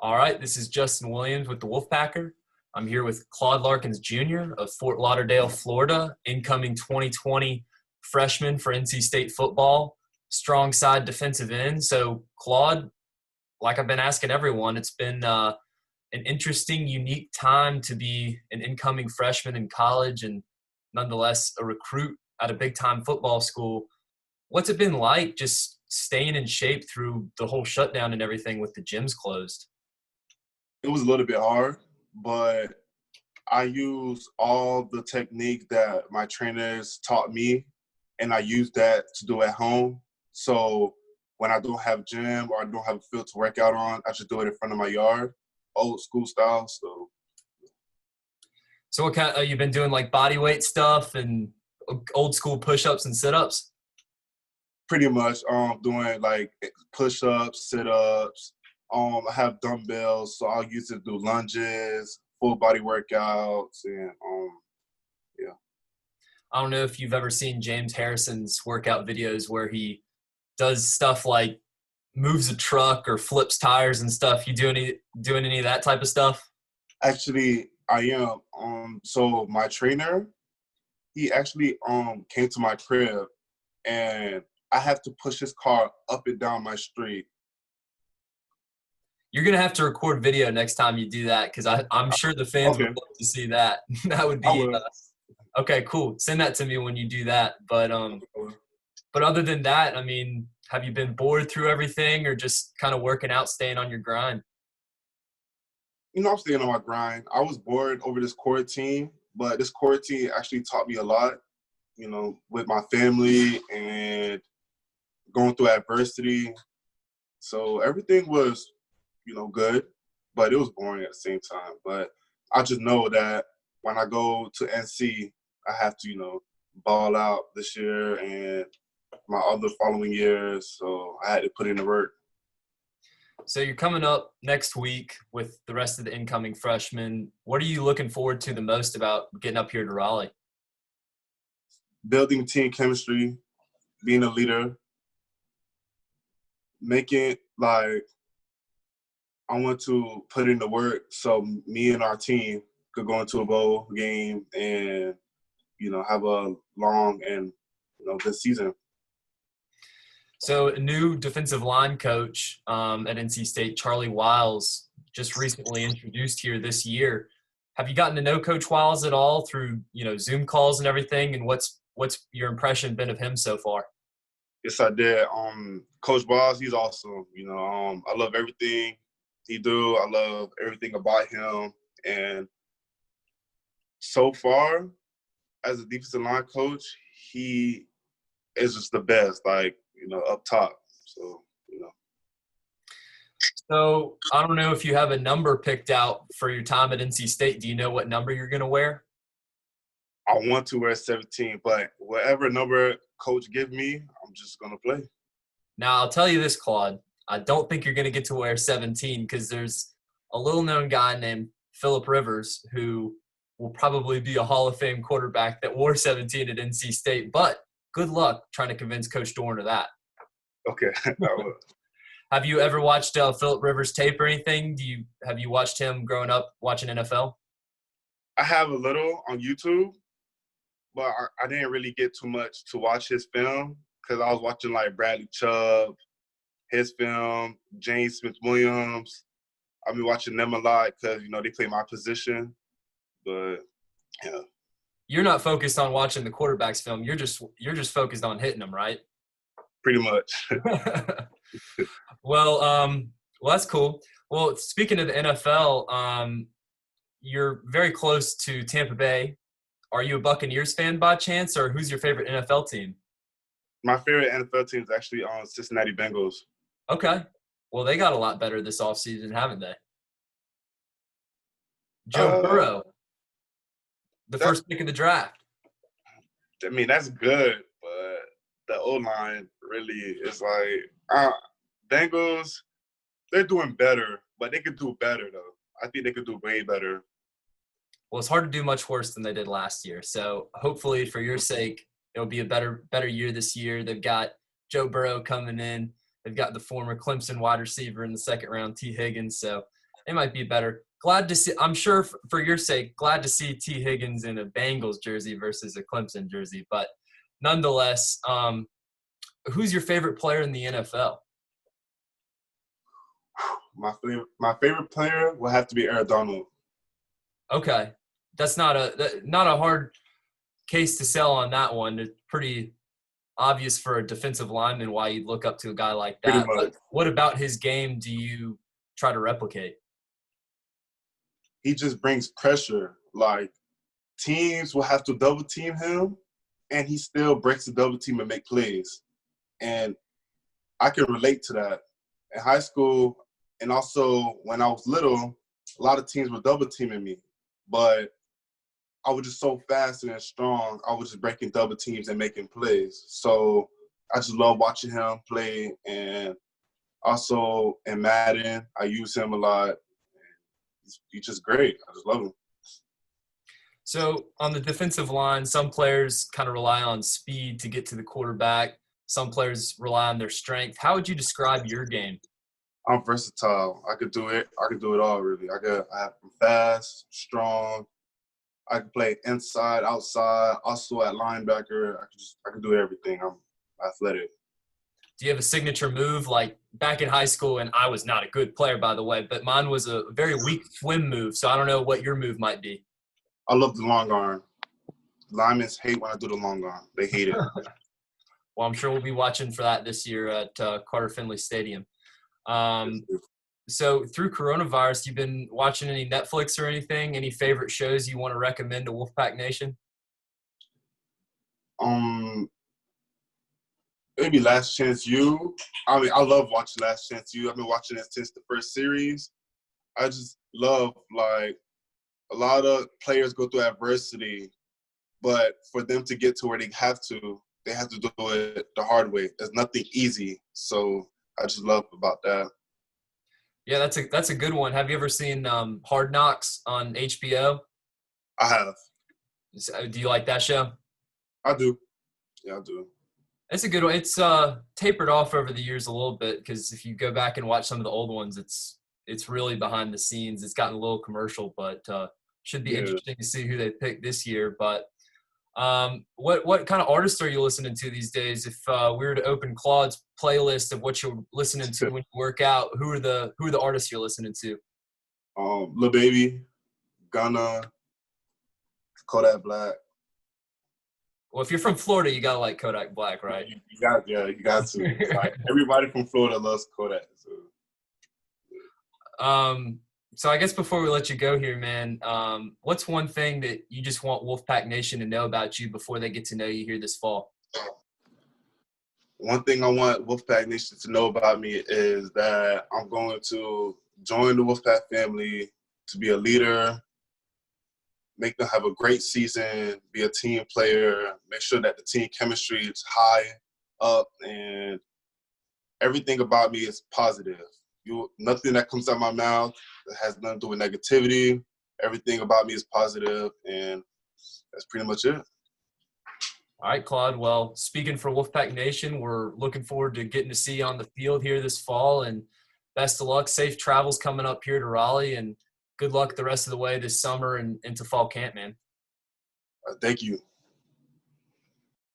All right, this is Justin Williams with the Wolfpacker. I'm here with Claude Larkins Jr. of Fort Lauderdale, Florida, incoming 2020 freshman for NC State football, strong side defensive end. So, Claude, like I've been asking everyone, it's been an interesting, unique time to be an incoming freshman in college and nonetheless a recruit at a big-time football school. What's it been like just staying in shape through the whole shutdown and everything with the gyms closed? It was a little bit hard, but I used all the technique that my trainers taught me, and I used that to do at home. So when I don't have gym or I don't have a field to work out on, I just do it in front of my yard, old school style. So what kind? You've been doing like body weight stuff and old school push-ups and sit-ups? Pretty much doing like push-ups, sit-ups. I have dumbbells, so I'll use it to do lunges, full body workouts, and yeah. I don't know if you've ever seen James Harrison's workout videos where he does stuff like moves a truck or flips tires and stuff. You doing any of that type of stuff? Actually, I am. So my trainer, he actually came to my crib, and I have to push his car up and down my street. You're going to have to record video next time you do that because I'm sure the fans Okay. would love to see that. That would I be will. okay, cool. Send that to me when you do that. But other than that, I mean, have you been bored through everything or just kind of working out, staying on your grind? I'm staying on my grind. I was bored over this quarantine, but this quarantine actually taught me a lot, with my family and going through adversity. So everything was, good, but it was boring at the same time. But I just know that when I go to NC, I have to, ball out this year and my other following years. So I had to put in the work. So you're coming up next week with the rest of the incoming freshmen. What are you looking forward to the most about getting up here to Raleigh? Building team chemistry, being a leader, making I want to put in the work so me and our team could go into a bowl game and, have a long and, good season. So a new defensive line coach at NC State, Charlie Wiles, just recently introduced here this year. Have you gotten to know Coach Wiles at all through, Zoom calls and everything? And what's your impression been of him so far? Yes, I did. Coach Boss, he's awesome. I love everything he do. I love everything about him. And so far, as a defensive line coach, he is just the best, up top. So I don't know if you have a number picked out for your time at NC State. Do you know what number you're going to wear? I want to wear 17, but whatever number coach give me, I'm just going to play. Now, I'll tell you this, Claude. I don't think you're going to get to wear 17 because there's a little-known guy named Phillip Rivers who will probably be a Hall of Fame quarterback that wore 17 at NC State. But good luck trying to convince Coach Dorn of that. Okay, I will. Have you ever watched Phillip Rivers tape or anything? Have you watched him growing up watching NFL? I have a little on YouTube, but I didn't really get too much to watch his film because I was watching Bradley Chubb, his film, James Smith-Williams. I've been watching them a lot because, they play my position. But, yeah. You're not focused on watching the quarterback's film. You're just focused on hitting them, right? Pretty much. Well, that's cool. Well, speaking of the NFL, you're very close to Tampa Bay. Are you a Buccaneers fan by chance, or who's your favorite NFL team? My favorite NFL team is actually Cincinnati Bengals. Okay. Well, they got a lot better this offseason, haven't they? Joe Burrow, the first pick of the draft. I mean, that's good, but the O-line really is Bengals, they're doing better, but they could do better, though. I think they could do way better. Well, it's hard to do much worse than they did last year. So hopefully for your sake, it'll be a better year this year. They've got Joe Burrow coming in. They've got the former Clemson wide receiver in the second round, T. Higgins. So It might be better. Glad to see. I'm sure for your sake, glad to see T. Higgins in a Bengals jersey versus a Clemson jersey. But nonetheless, who's your favorite player in the NFL? My favorite player will have to be Aaron Donald. Okay, that's not a hard case to sell on that one. It's pretty obvious for a defensive lineman why you'd look up to a guy like Pretty that. much. But what about his game do you try to replicate? He just brings pressure. Like, teams will have to double team him, and he still breaks the double team and make plays. And I can relate to that. In high school, and also when I was little, a lot of teams were double teaming me. But I was just so fast and strong, I was just breaking double teams and making plays. So I just love watching him play. And also in Madden, I use him a lot. He's just great. I just love him. So on the defensive line, some players kind of rely on speed to get to the quarterback. Some players rely on their strength. How would you describe your game? I'm versatile. I could do it. I could do it all, really. I'm fast, strong. I can play inside, outside, also at linebacker. I can do everything. I'm athletic. Do you have a signature move? Like back in high school, and I was not a good player, by the way, but mine was a very weak swim move. So I don't know what your move might be. I love the long arm. Linemen hate when I do the long arm. They hate it. Well, I'm sure we'll be watching for that this year at Carter Finley Stadium. So through coronavirus, you've been watching any Netflix or anything? Any favorite shows you want to recommend to Wolfpack Nation? Maybe Last Chance U. I mean, I love watching Last Chance U. I've been watching it since the first series. I just love, like, a lot of players go through adversity, but for them to get to where they have to do it the hard way. There's nothing easy. So I just love about that. Yeah, that's a good one. Have you ever seen Hard Knocks on HBO? I have. Do you like that show? I do. Yeah, I do. It's a good one. It's tapered off over the years a little bit because if you go back and watch some of the old ones, it's really behind the scenes. It's gotten a little commercial, but should be interesting to see who they pick this year. But what kind of artists are you listening to these days? If we were to open Claude's playlist of what you're listening to when you work out, who are the artists you're listening to? Lil Baby, Gunna, Kodak Black. Well, if you're from Florida, you gotta like Kodak Black, right? You got to. Like, everybody from Florida loves Kodak. So I guess before we let you go here, man, what's one thing that you just want Wolfpack Nation to know about you before they get to know you here this fall? One thing I want Wolfpack Nation to know about me is that I'm going to join the Wolfpack family to be a leader, make them have a great season, be a team player, make sure that the team chemistry is high up, and everything about me is positive. Nothing that comes out of my mouth has nothing to do with negativity. Everything about me is positive, and that's pretty much it. All right, Claude. Well, speaking for Wolfpack Nation, we're looking forward to getting to see you on the field here this fall, and best of luck. Safe travels coming up here to Raleigh, and good luck the rest of the way this summer and into fall camp, man. Thank you.